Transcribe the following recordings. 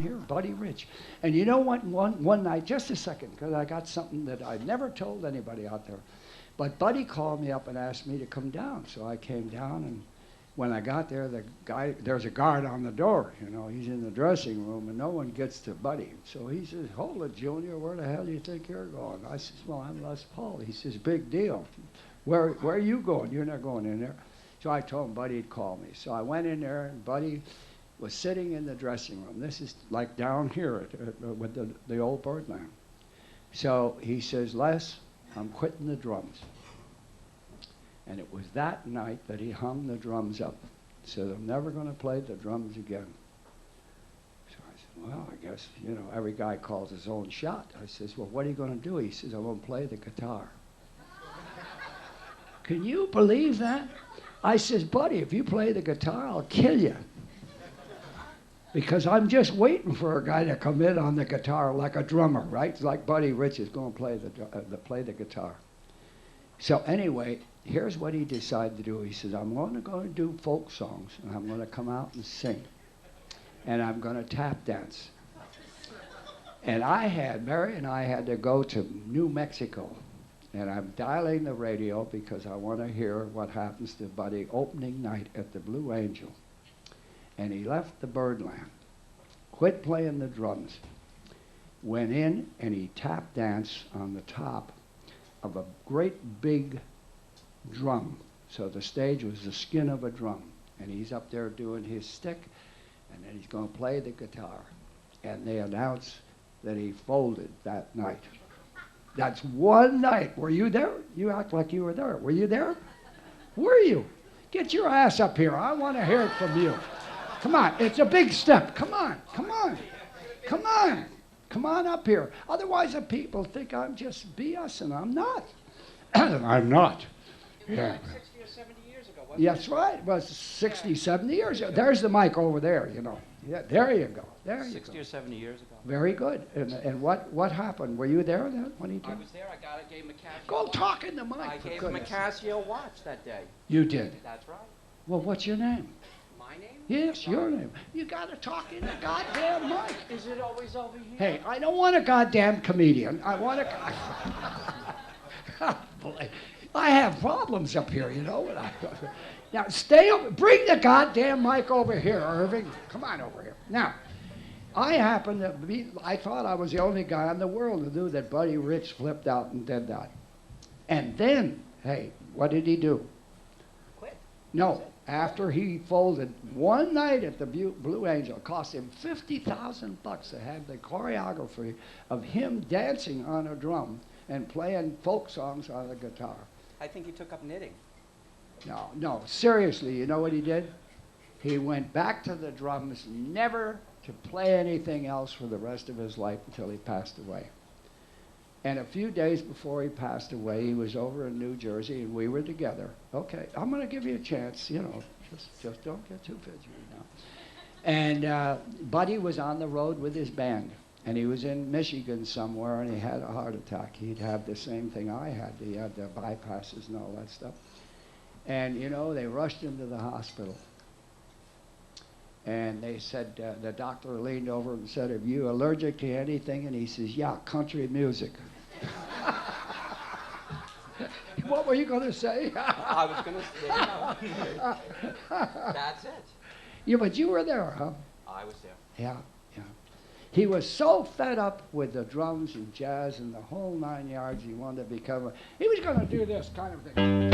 here, Buddy Rich. And you know what, one night, just a second, because I got something that I never told anybody out there. But Buddy called me up and asked me to come down. So I came down, and when I got there, there's a guard on the door, you know, he's in the dressing room, and no one gets to Buddy. So he says, hold it, Junior, where the hell do you think you're going? I says, well, I'm Les Paul. He says, big deal. Where are you going? You're not going in there. So I told him Buddy'd call me. So I went in there, and Buddy was sitting in the dressing room. This is like down here with the old Birdland. So he says, Les, I'm quitting the drums. And it was that night that he hung the drums up. He said, I'm never going to play the drums again. So I said, well, I guess, you know, every guy calls his own shot. I says, well, what are you going to do? He says, I'm going to play the guitar. Can you believe that? I says, Buddy, if you play the guitar, I'll kill you. Because I'm just waiting for a guy to come in on the guitar like a drummer, right? It's like Buddy Rich is going to play the guitar. So anyway, here's what he decided to do. He says, I'm going to do folk songs, and I'm going to come out and sing. And I'm going to tap dance. And Mary and I had to go to New Mexico. And I'm dialing the radio because I want to hear what happens to Buddy opening night at the Blue Angel. And he left the Birdland, quit playing the drums, went in and he tap danced on the top of a great big drum. So the stage was the skin of a drum. And he's up there doing his stick, and then he's going to play the guitar. And they announced that he folded that night. That's one night. Were you there? You act like you were there. Were you there? Were you? Get your ass up here. I want to hear it from you. Come on, it's a big step. Come on, come on, come on. Come on up here. Otherwise the people think I'm just BS, and I'm not. I'm not. Yeah. 60 or 70 years ago, wasn't Yes, right. It was 60, 70 years ago. There's the mic over there, you know. Yeah, there you go. There you 60 go. or 70 years ago. Very good. And what happened? Were you there then when he did? I was there. I gave him a Casio Go watch. talk in the mic. I for gave him a goodness. Casio watch that day. You did? That's right. Well, what's your name? My name? Yes, your name. You got to talk in the goddamn mic. Is it always over here? Hey, I don't want a goddamn comedian. I want a... Boy, I have problems up here, you know. Now, stay over. Bring the goddamn mic over here, Irving. Come on over here. Now, I happen to be... I thought I was the only guy in the world who knew that Buddy Rich flipped out and did that. And then, hey, what did he do? Quit. No. After he folded one night at the Blue Angel, it cost him $50,000 to have the choreography of him dancing on a drum and playing folk songs on the guitar. I think he took up knitting. No, seriously, you know what he did? He went back to the drums, never to play anything else for the rest of his life until he passed away. And a few days before he passed away, he was over in New Jersey, and we were together. Okay, I'm going to give you a chance, you know, just don't get too fidgety now. And Buddy was on the road with his band, and he was in Michigan somewhere, and he had a heart attack. He'd have the same thing I had. He had the bypasses and all that stuff. And, you know, they rushed him to the hospital. And they said, the doctor leaned over and said, are you allergic to anything? And he says, yeah, country music. What were you going to say? I was going to say, that's it. Yeah, but you were there, huh? I was there. Yeah. He was so fed up with the drums and jazz and the whole 9 yards, he wanted to become he was going to do this kind of thing.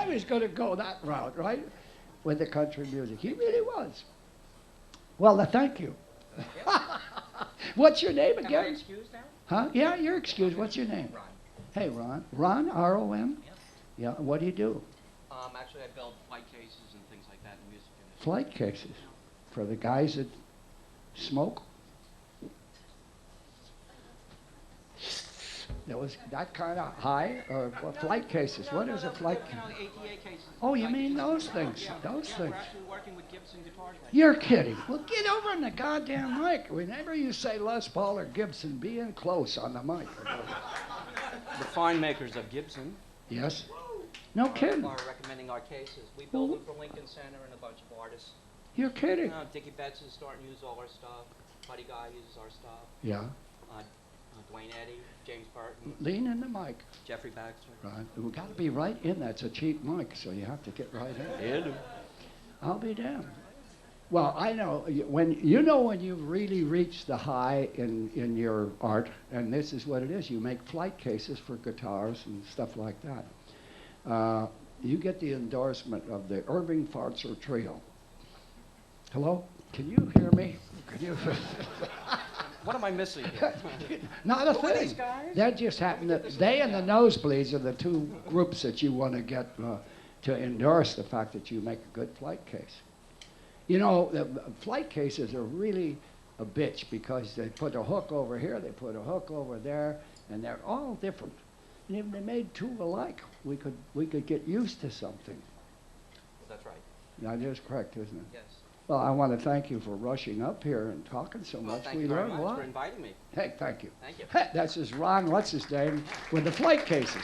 He was going to go that route, right? With the country music. He really was. Well, thank you. What's your name again? Am I excused now? Huh? Yeah, you're excused. What's your name? Ron. Hey, Ron. Ron, R-O-M? Yeah. Yeah. What do you do? Actually, I build flight cases and things like that in the music industry. Flight cases for the guys that smoke. That was that kind of high, or flight cases. What is a flight case? ATA cases. Oh, you mean those things? Those things. We're actually working with Gibson guitars right You're kidding. Well, get over in the goddamn mic. Whenever you say Les Paul or Gibson, be in close on the mic. now. The fine makers of Gibson Yes? No kidding. are recommending our cases. We build them for Lincoln Center and a bunch of artists. You're kidding. Dickie Betts is starting to use all our stuff. Buddy Guy uses our stuff. Yeah. Dwayne Eddy, James Burton, Lean in the mic. Jeffrey Baxter. Right. We got to be right in. That's a cheap mic, so you have to get right in. Yeah. I'll be damned. Well, I know when you've really reached the high in your art, and this is what it is. You make flight cases for guitars and stuff like that. You get the endorsement of the Irving Fartzer Trio. Hello? Can you hear me? Can you? What am I missing here? Not a Who are these thing. guys? That just happened. They and the Nosebleeds are the two groups that you want to get to endorse the fact that you make a good flight case. You know, the flight cases are really a bitch because they put a hook over here, they put a hook over there, and they're all different. And if they made two alike, we could get used to something. That's right. That is correct, isn't it? Yes. Well, I want to thank you for rushing up here and talking so Well, much. thank We you very learned a much lot. for inviting me. Hey, thank you. Thank you. That's just Ron, what's his name, with the flight cases.